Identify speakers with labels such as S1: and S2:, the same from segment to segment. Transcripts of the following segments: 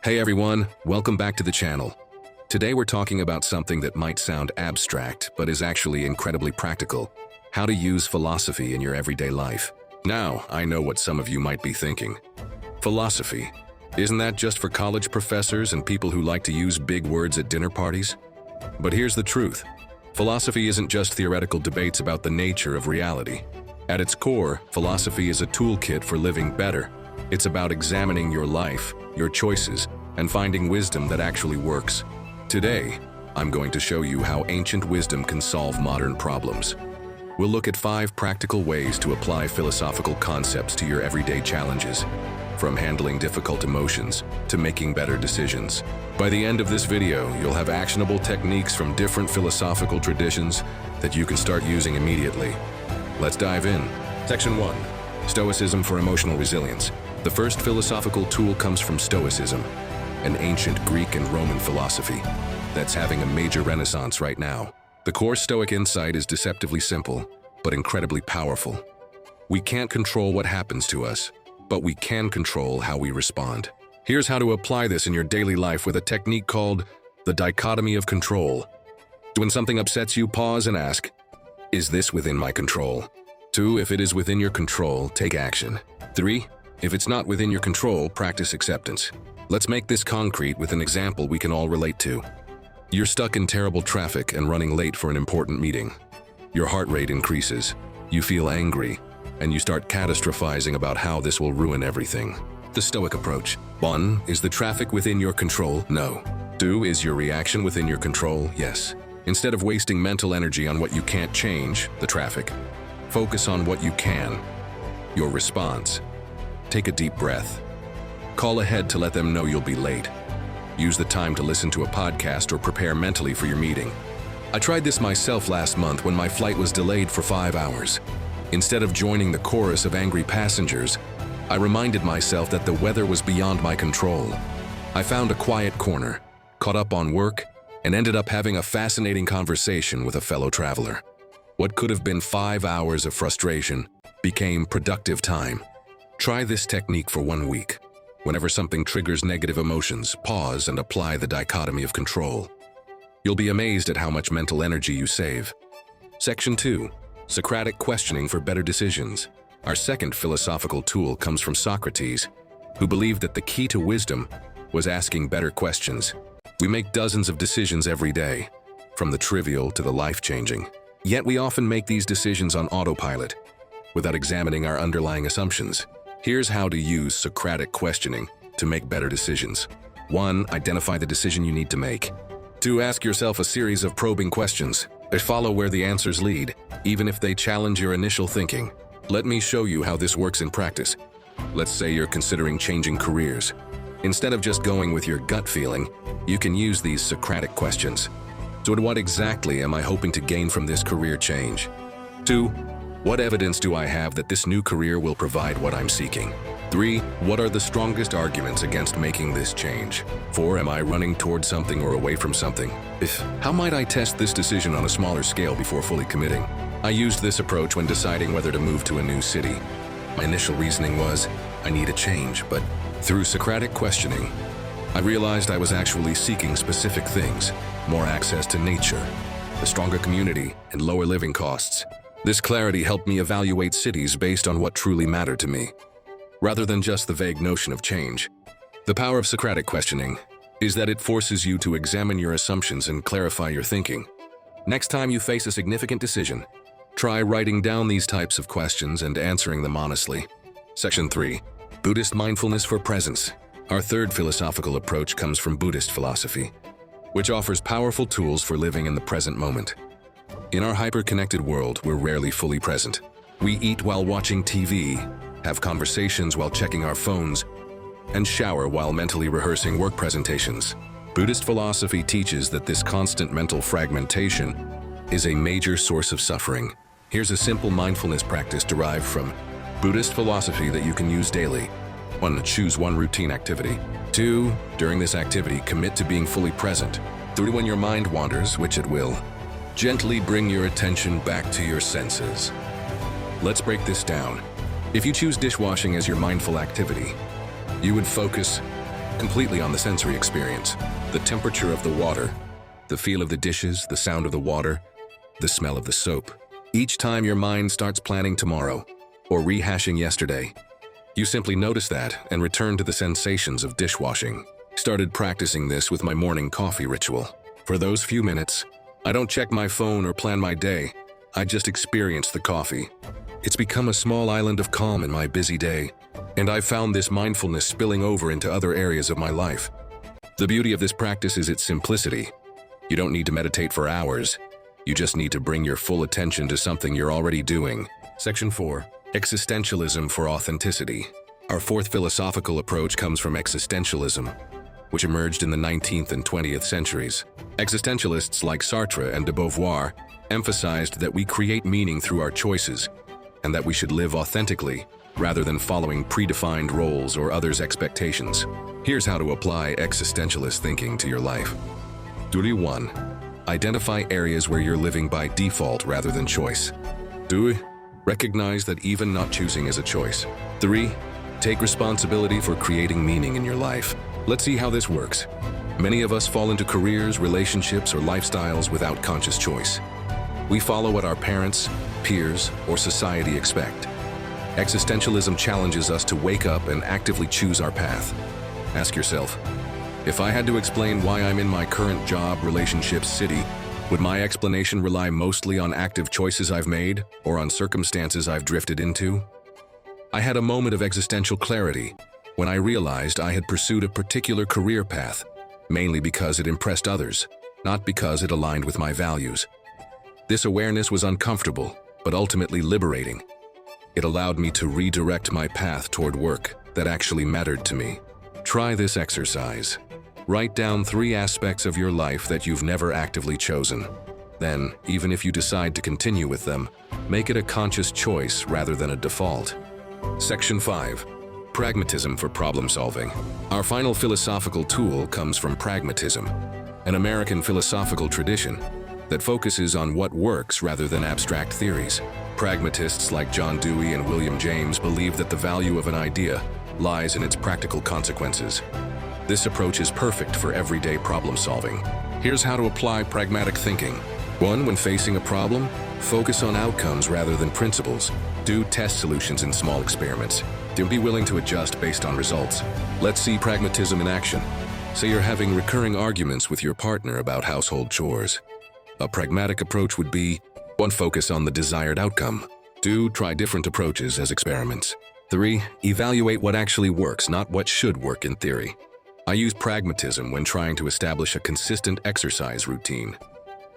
S1: Hey everyone, welcome back to the channel. Today we're talking about something that might sound abstract, but is actually incredibly practical. How to use philosophy in your everyday life. Now, I know what some of you might be thinking. Philosophy, isn't that just for college professors and people who like to use big words at dinner parties? But here's the truth. Philosophy isn't just theoretical debates about the nature of reality. At its core, philosophy is a toolkit for living better. It's about examining your life, your choices, and finding wisdom that actually works. Today, I'm going to show you how ancient wisdom can solve modern problems. We'll look at 5 practical ways to apply philosophical concepts to your everyday challenges, from handling difficult emotions to making better decisions. By the end of this video, you'll have actionable techniques from different philosophical traditions that you can start using immediately. Let's dive in. Section 1. Stoicism for emotional resilience. The first philosophical tool comes from Stoicism, an ancient Greek and Roman philosophy that's having a major renaissance right now. The core Stoic insight is deceptively simple, but incredibly powerful. We can't control what happens to us, but we can control how we respond. Here's how to apply this in your daily life with a technique called the dichotomy of control. When something upsets you, pause and ask, is this within my control? 2. If it is within your control, take action. 3. If it's not within your control, practice acceptance. Let's make this concrete with an example we can all relate to. You're stuck in terrible traffic and running late for an important meeting. Your heart rate increases, you feel angry, and you start catastrophizing about how this will ruin everything. The Stoic approach. 1. Is the traffic within your control? No. 2. Is your reaction within your control? Yes. Instead of wasting mental energy on what you can't change, the traffic, focus on what you can, your response. Take a deep breath. Call ahead to let them know you'll be late. Use the time to listen to a podcast or prepare mentally for your meeting. I tried this myself last month when my flight was delayed for 5 hours. Instead of joining the chorus of angry passengers, I reminded myself that the weather was beyond my control. I found a quiet corner, caught up on work, and ended up having a fascinating conversation with a fellow traveler. What could have been 5 hours of frustration became productive time. Try this technique for 1 week. Whenever something triggers negative emotions, pause and apply the dichotomy of control. You'll be amazed at how much mental energy you save. Section 2. Socratic questioning for better decisions. Our second philosophical tool comes from Socrates, who believed that the key to wisdom was asking better questions. We make dozens of decisions every day, from the trivial to the life-changing. Yet we often make these decisions on autopilot, without examining our underlying assumptions. Here's how to use Socratic questioning to make better decisions. 1. Identify the decision you need to make. 2. Ask yourself a series of probing questions. Follow where the answers lead, even if they challenge your initial thinking. Let me show you how this works in practice. Let's say you're considering changing careers. Instead of just going with your gut feeling, you can use these Socratic questions. So what exactly am I hoping to gain from this career change? 2. What evidence do I have that this new career will provide what I'm seeking? 3. What are the strongest arguments against making this change? 4. Am I running towards something or away from something? How might I test this decision on a smaller scale before fully committing? I used this approach when deciding whether to move to a new city. My initial reasoning was, I need a change, but through Socratic questioning, I realized I was actually seeking specific things: more access to nature, a stronger community, and lower living costs. This clarity helped me evaluate cities based on what truly mattered to me, rather than just the vague notion of change. The power of Socratic questioning is that it forces you to examine your assumptions and clarify your thinking. Next time you face a significant decision, try writing down these types of questions and answering them honestly. Section 3. Buddhist mindfulness for presence. Our third philosophical approach comes from Buddhist philosophy, which offers powerful tools for living in the present moment. In our hyper-connected world, we're rarely fully present. We eat while watching TV, have conversations while checking our phones, and shower while mentally rehearsing work presentations. Buddhist philosophy teaches that this constant mental fragmentation is a major source of suffering. Here's a simple mindfulness practice derived from Buddhist philosophy that you can use daily. 1. Choose one routine activity. 2. During this activity, commit to being fully present. 3. When your mind wanders, which it will, gently bring your attention back to your senses. Let's break this down. If you choose dishwashing as your mindful activity, you would focus completely on the sensory experience. The temperature of the water, the feel of the dishes, the sound of the water, the smell of the soap. Each time your mind starts planning tomorrow or rehashing yesterday, you simply notice that and return to the sensations of dishwashing. Started practicing this with my morning coffee ritual. For those few minutes, I don't check my phone or plan my day. I just experience the coffee. It's become a small island of calm in my busy day, and I've found this mindfulness spilling over into other areas of my life. The beauty of this practice is its simplicity. You don't need to meditate for hours. You just need to bring your full attention to something you're already doing. Section 4. Existentialism for authenticity. Our fourth philosophical approach comes from existentialism, which emerged in the 19th and 20th centuries. Existentialists like Sartre and de Beauvoir emphasized that we create meaning through our choices, and that we should live authentically rather than following predefined roles or others' expectations. Here's how to apply existentialist thinking to your life. Duty 1. Identify areas where you're living by default rather than choice. 2. Recognize that even not choosing is a choice. 3. Take responsibility for creating meaning in your life. Let's see how this works. Many of us fall into careers, relationships, or lifestyles without conscious choice. We follow what our parents, peers, or society expect. Existentialism challenges us to wake up and actively choose our path. Ask yourself, if I had to explain why I'm in my current job, relationship, city, would my explanation rely mostly on active choices I've made or on circumstances I've drifted into? I had a moment of existential clarity when I realized I had pursued a particular career path, mainly because it impressed others, not because it aligned with my values. This awareness was uncomfortable, but ultimately liberating. It allowed me to redirect my path toward work that actually mattered to me. Try this exercise. Write down 3 aspects of your life that you've never actively chosen. Then, even if you decide to continue with them, make it a conscious choice rather than a default. Section 5. Pragmatism for problem solving. Our final philosophical tool comes from pragmatism, an American philosophical tradition that focuses on what works rather than abstract theories. Pragmatists like John Dewey and William James believe that the value of an idea lies in its practical consequences. This approach is perfect for everyday problem solving. Here's how to apply pragmatic thinking. 1. When facing a problem, focus on outcomes rather than principles. Do test solutions in small experiments. Don't be willing to adjust based on results. Let's see pragmatism in action. Say you're having recurring arguments with your partner about household chores. A pragmatic approach would be 1. Focus on the desired outcome. 2. Try different approaches as experiments. 3. Evaluate what actually works, not what should work in theory. I use pragmatism when trying to establish a consistent exercise routine.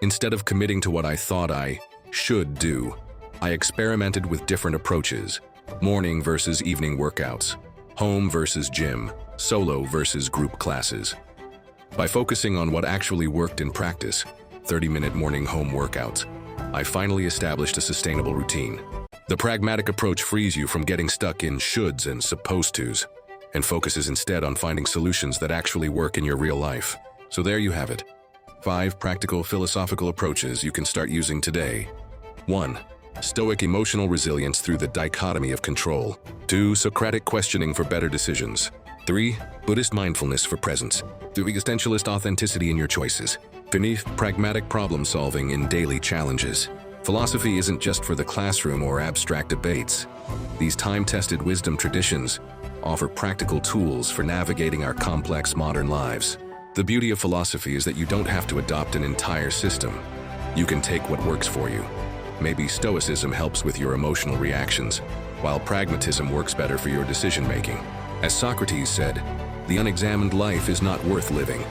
S1: Instead of committing to what I thought I should do, I experimented with different approaches: morning versus evening workouts, home versus gym, solo versus group classes. By focusing on what actually worked in practice, 30-minute morning home workouts, I finally established a sustainable routine. The pragmatic approach frees you from getting stuck in shoulds and supposed tos, and focuses instead on finding solutions that actually work in your real life. So there you have it. 5 practical philosophical approaches you can start using today. 1. Stoic emotional resilience through the dichotomy of control. 2. Socratic questioning for better decisions. 3. Buddhist mindfulness for presence. 2. Existentialist authenticity in your choices. 5. Pragmatic problem solving in daily challenges. Philosophy isn't just for the classroom or abstract debates. These time-tested wisdom traditions offer practical tools for navigating our complex modern lives. The beauty of philosophy is that you don't have to adopt an entire system. You can take what works for you. Maybe Stoicism helps with your emotional reactions, while pragmatism works better for your decision-making. As Socrates said, the unexamined life is not worth living.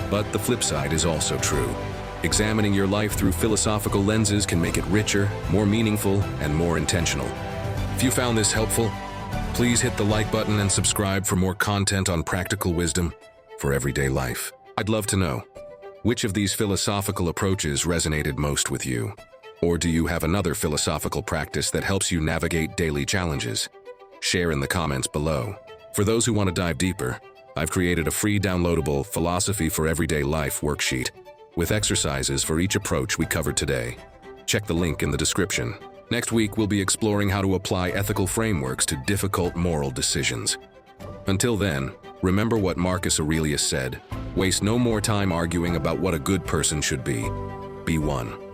S1: But the flip side is also true. Examining your life through philosophical lenses can make it richer, more meaningful, and more intentional. If you found this helpful, please hit the like button and subscribe for more content on practical wisdom for everyday life. I'd love to know, which of these philosophical approaches resonated most with you? Or do you have another philosophical practice that helps you navigate daily challenges? Share in the comments below. For those who want to dive deeper, I've created a free downloadable Philosophy for Everyday Life worksheet with exercises for each approach we covered today. Check the link in the description. Next week, we'll be exploring how to apply ethical frameworks to difficult moral decisions. Until then, Remember what Marcus Aurelius said, waste no more time arguing about what a good person should be. Be one.